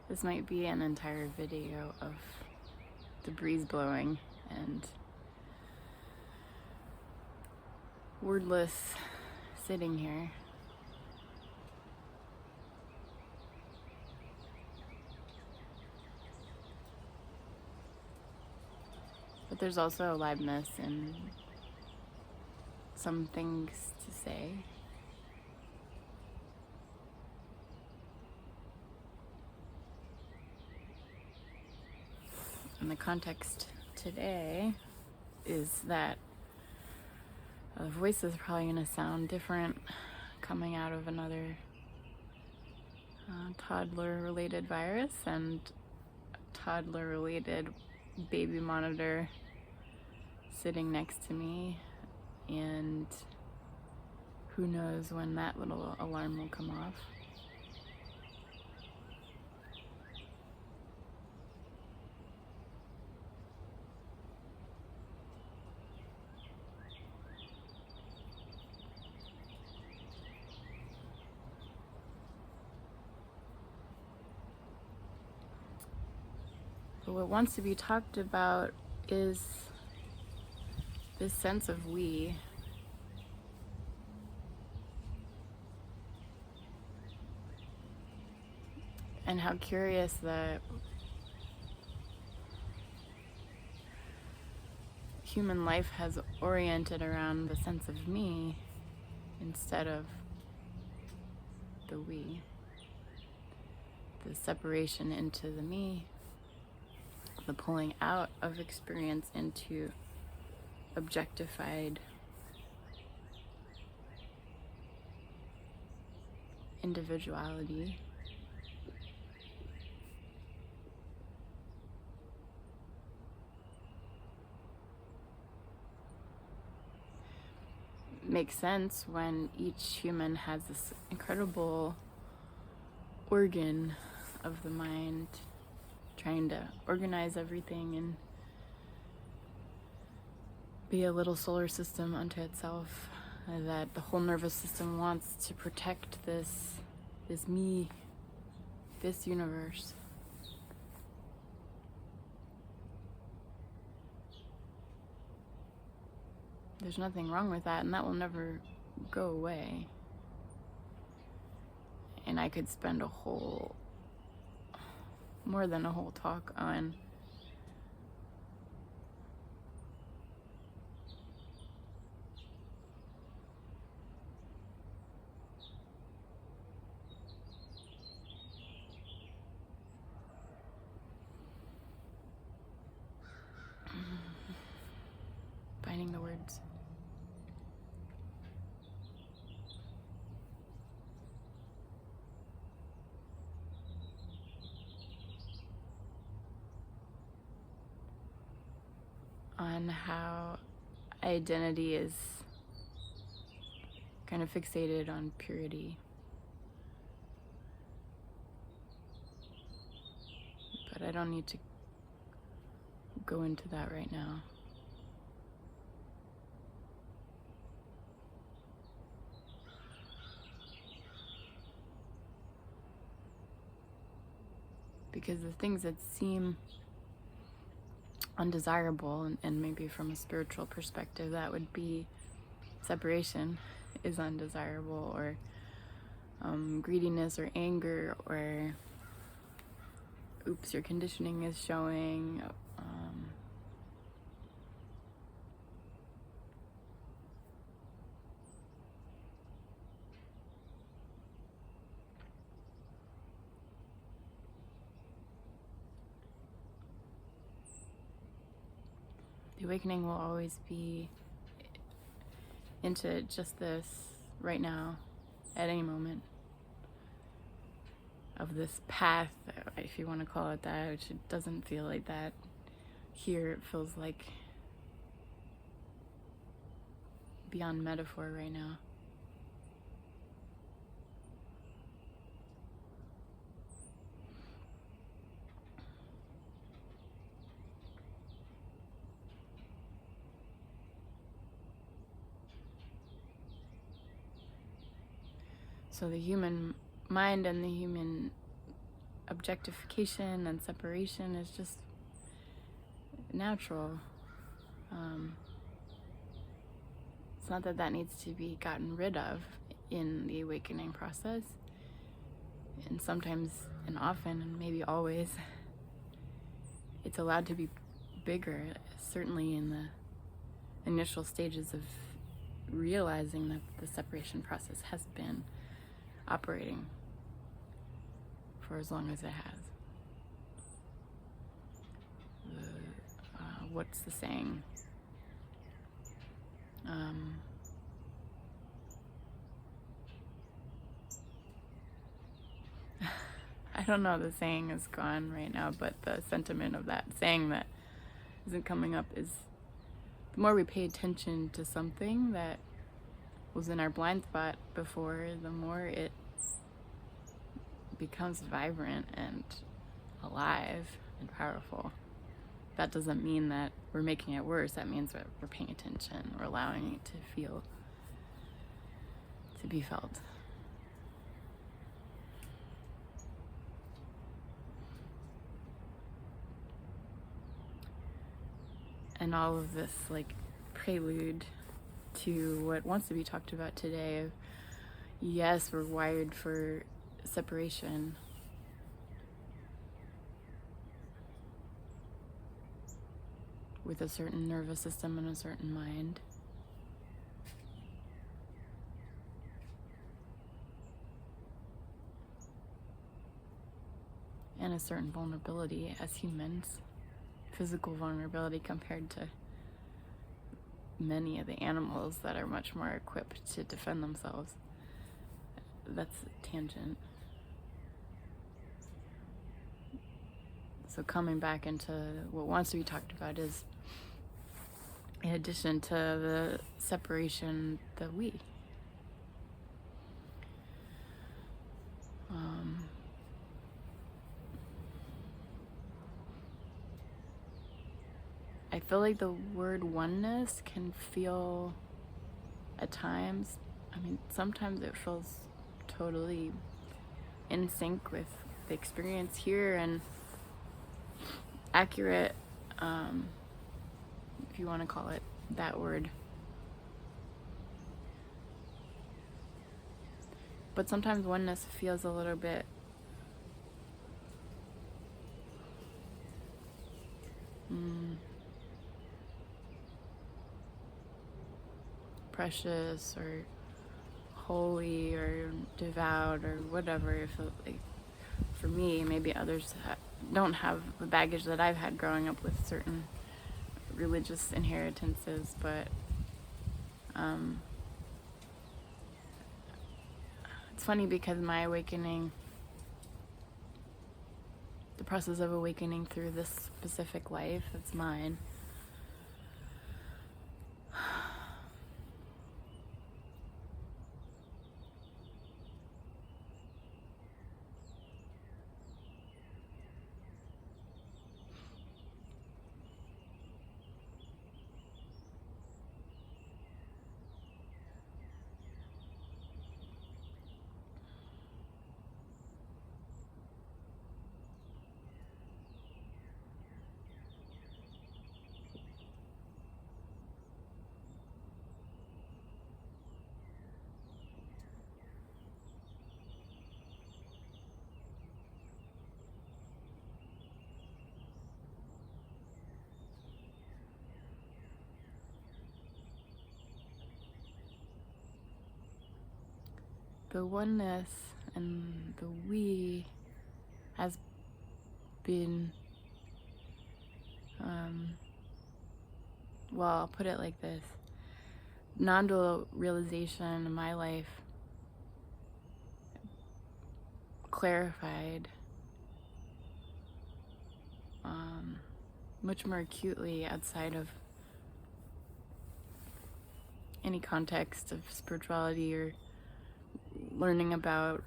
This might be an entire video of the breeze blowing and wordless sitting here. But there's also aliveness and some things to say. And the context today is that the voice is probably going to sound different coming out of another toddler-related virus and toddler-related baby monitor sitting next to me, and who knows when that little alarm will come off. But what wants to be talked about is this sense of we. And how curious that human life has oriented around the sense of me instead of the we. The separation into the me, the pulling out of experience into objectified individuality. Makes sense when each human has this incredible organ of the mind trying to organize everything and be a little solar system unto itself, that the whole nervous system wants to protect this me, this universe. There's nothing wrong with that, and that will never go away. And I could spend more than a whole talk on finding the words. On how identity is kind of fixated on purity. But I don't need to go into that right now. Because the things that seem undesirable, and maybe from a spiritual perspective that would be separation is undesirable, or greediness or anger, or oops, your conditioning is showing, the awakening will always be into just this right now, at any moment, of this path, if you want to call it that, which it doesn't feel like that. Here it feels like beyond metaphor right now. So the human mind and the human objectification and separation is just natural. It's not that that needs to be gotten rid of in the awakening process. And sometimes, and often, and maybe always, it's allowed to be bigger, certainly in the initial stages of realizing that the separation process has been operating for as long as it has. What's the saying? I don't know, the saying is gone right now, but the sentiment of that saying that isn't coming up is, the more we pay attention to something that was in our blind spot before, the more it becomes vibrant and alive and powerful. That doesn't mean that we're making it worse. That means that we're paying attention. We're allowing it to feel, to be felt. And all of this, like, prelude to what wants to be talked about today of, yes, we're wired for separation. With a certain nervous system and a certain mind. And a certain vulnerability as humans. Physical vulnerability compared to many of the animals that are much more equipped to defend themselves. That's a tangent. So coming back into what wants to be talked about is, in addition to the separation, the we. I feel like the word oneness can feel, at times, sometimes it feels totally in sync with the experience here and accurate, if you want to call it that word. But sometimes oneness feels a little bit precious or holy or devout or whatever. It feels like, for me, maybe others don't have the baggage that I've had growing up with certain religious inheritances, but it's funny because my awakening, the process of awakening through this specific life, it's mine, the oneness and the we has been, well, I'll put it like this. Non-dual realization in my life clarified much more acutely outside of any context of spirituality or learning about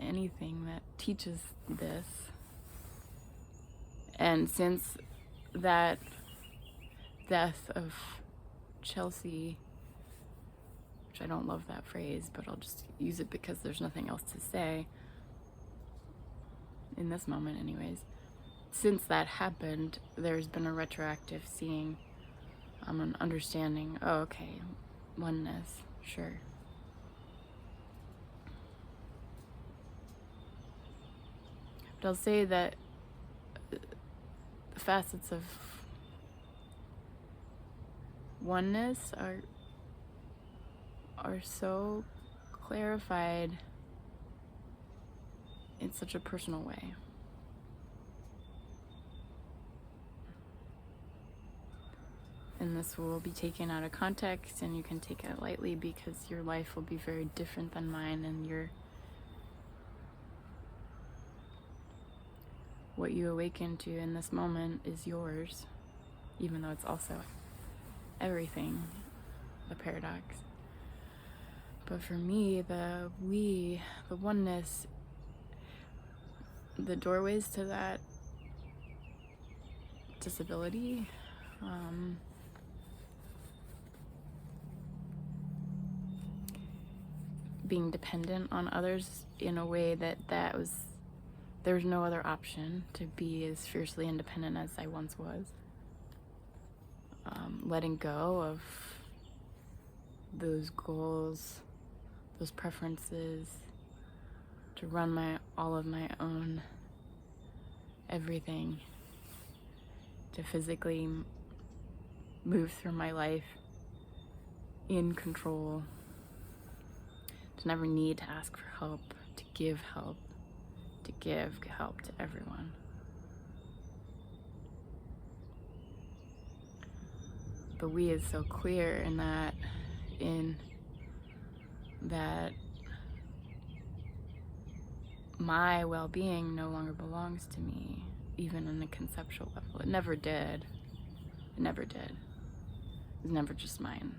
anything that teaches this. And since that death of Chelsea which I don't love that phrase, but I'll just use it because there's nothing else to say in this moment anyways. Since that happened, there's been a retroactive seeing, an understanding, oh, okay, oneness, sure. But I'll say that the facets of oneness are so clarified in such a personal way. And this will be taken out of context, and you can take it lightly because your life will be very different than mine, and what you awaken to in this moment is yours, even though it's also everything, the paradox. But for me, the oneness, the doorways to that disability, being dependent on others in a way there was no other option to be as fiercely independent as I once was. Letting go of those goals, those preferences, to run all of my own everything, to physically move through my life in control, to never need to ask for help, to give help to everyone. The we is so clear in that my well-being no longer belongs to me, even on a conceptual level. It never did. It never did. It was never just mine.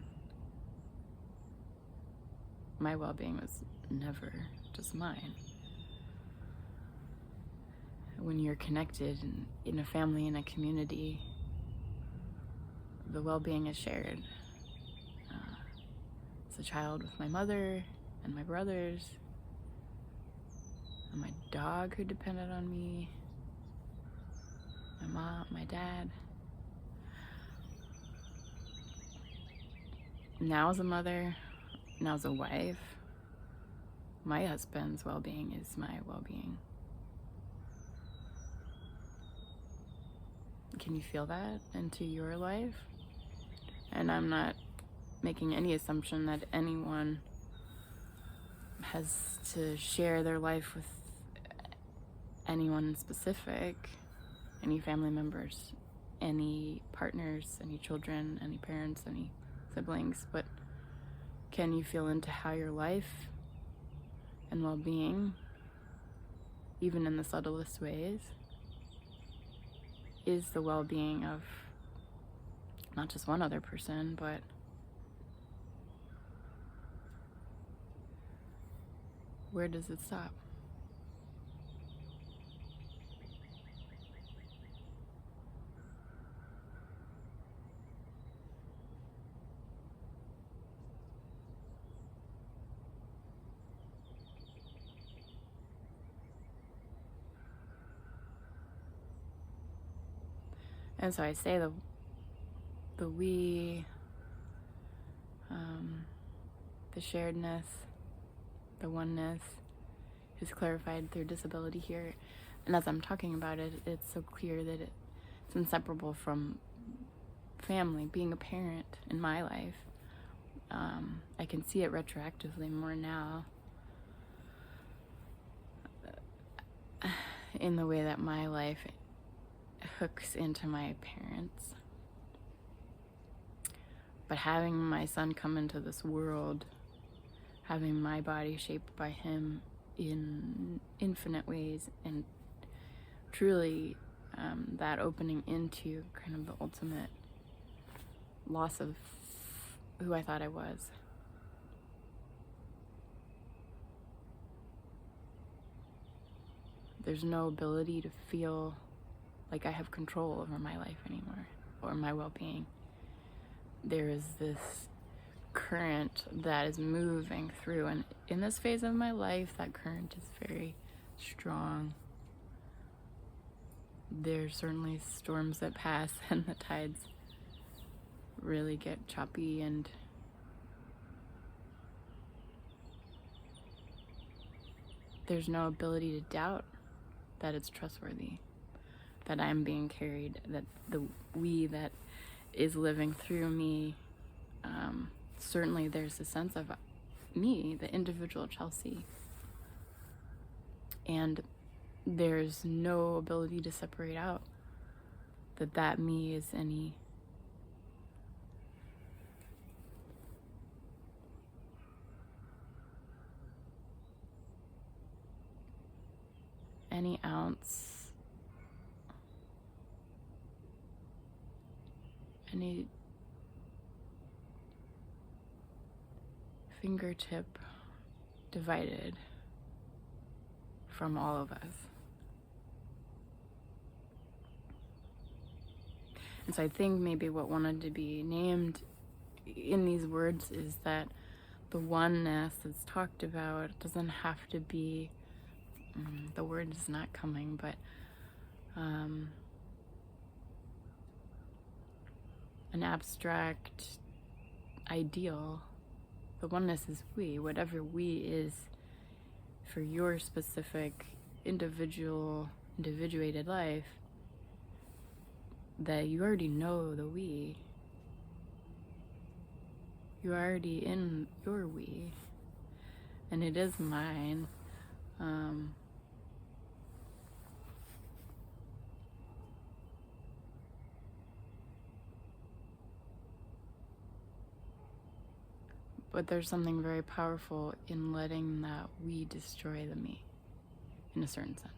My well-being was never just mine. When you're connected in a family, in a community, the well-being is shared. As a child with my mother and my brothers, and my dog who depended on me, my mom, my dad. Now as a mother, now as a wife, my husband's well-being is my well-being. Can you feel that into your life? And I'm not making any assumption that anyone has to share their life with anyone specific, any family members, any partners, any children, any parents, any siblings, but can you feel into how your life and well-being, even in the subtlest ways, is the well-being of not just one other person, but where does it stop? And so I say the we, the sharedness, the oneness is clarified through disability here. And as I'm talking about it, it's so clear that it's inseparable from family, being a parent in my life. I can see it retroactively more now in the way that my life hooks into my parents. But having my son come into this world, having my body shaped by him in infinite ways, and truly that opening into kind of the ultimate loss of who I thought I was. There's no ability to feel like I have control over my life anymore, or my well-being. There is this current that is moving through. And in this phase of my life, that current is very strong. There's certainly storms that pass and the tides really get choppy, and there's no ability to doubt that it's trustworthy, that I'm being carried, that the we that is living through me, certainly there's a sense of me, the individual Chelsea, and there's no ability to separate out that me is any ounce, any fingertip divided from all of us. And so I think maybe what wanted to be named in these words is that the oneness that's talked about doesn't have to be, the word is not coming, but an abstract ideal. The oneness is we, whatever we is for your specific individuated life, that you already know the we. You're already in your we, and it is mine. But there's something very powerful in letting that we destroy the me, in a certain sense.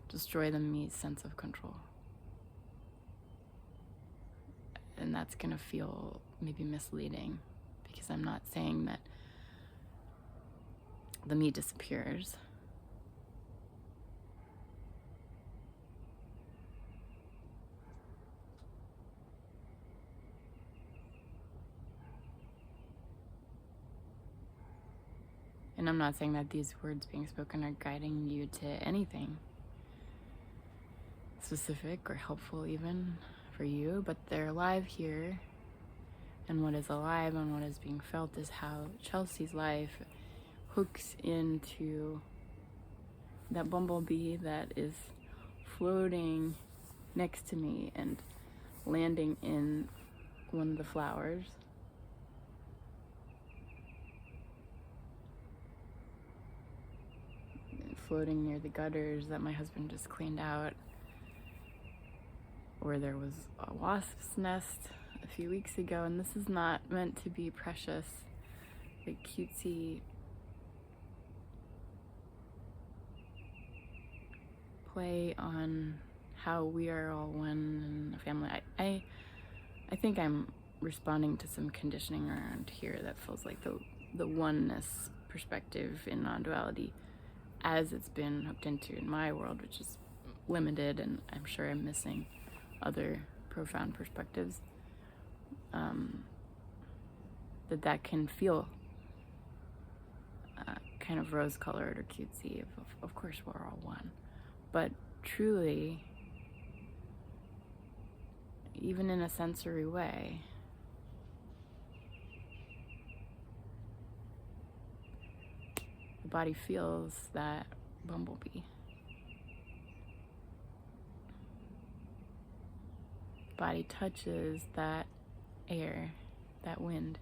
Destroy the me's sense of control. And that's gonna feel maybe misleading, because I'm not saying that the me disappears. And I'm not saying that these words being spoken are guiding you to anything specific or helpful even for you, but they're alive here. And what is alive and what is being felt is how Chelsea's life hooks into that bumblebee that is floating next to me and landing in one of the flowers. Floating near the gutters that my husband just cleaned out, where there was a wasp's nest a few weeks ago. And this is not meant to be precious, like cutesy play on how we are all one in a family. I think I'm responding to some conditioning around here that feels like the oneness perspective in non-duality as it's been hooked into in my world, which is limited, and I'm sure I'm missing other profound perspectives, that can feel kind of rose-colored or cutesy. Of course we're all one, but truly, even in a sensory way, the body feels that bumblebee. The body touches that air, that wind.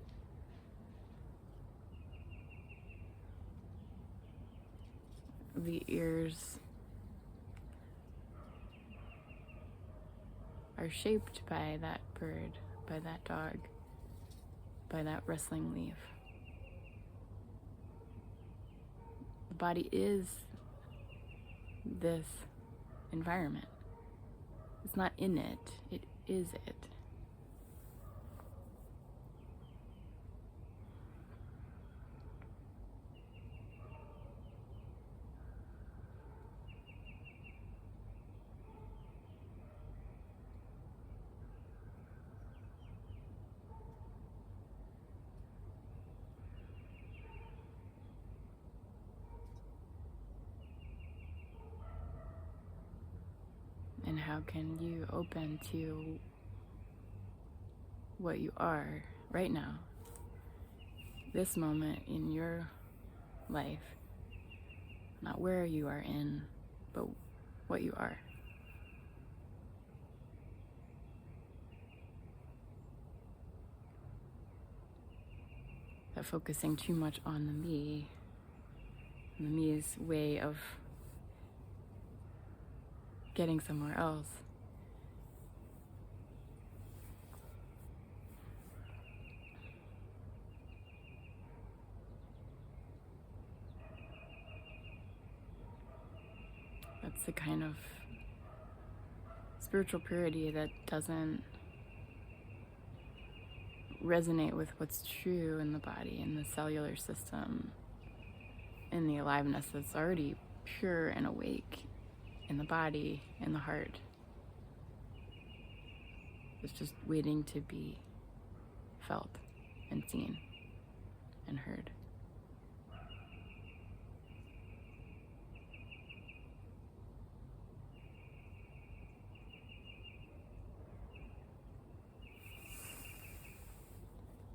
The ears are shaped by that bird, by that dog, by that rustling leaf. The body is this environment. It's not in it, it is it. how can you open to what you are right now, this moment in your life, not where you are in, but what you are. That focusing too much on the me, and the me's way of getting somewhere else, that's the kind of spiritual purity that doesn't resonate with what's true in the body, in the cellular system, in the aliveness that's already pure and awake in the body, in the heart. It's just waiting to be felt and seen and heard.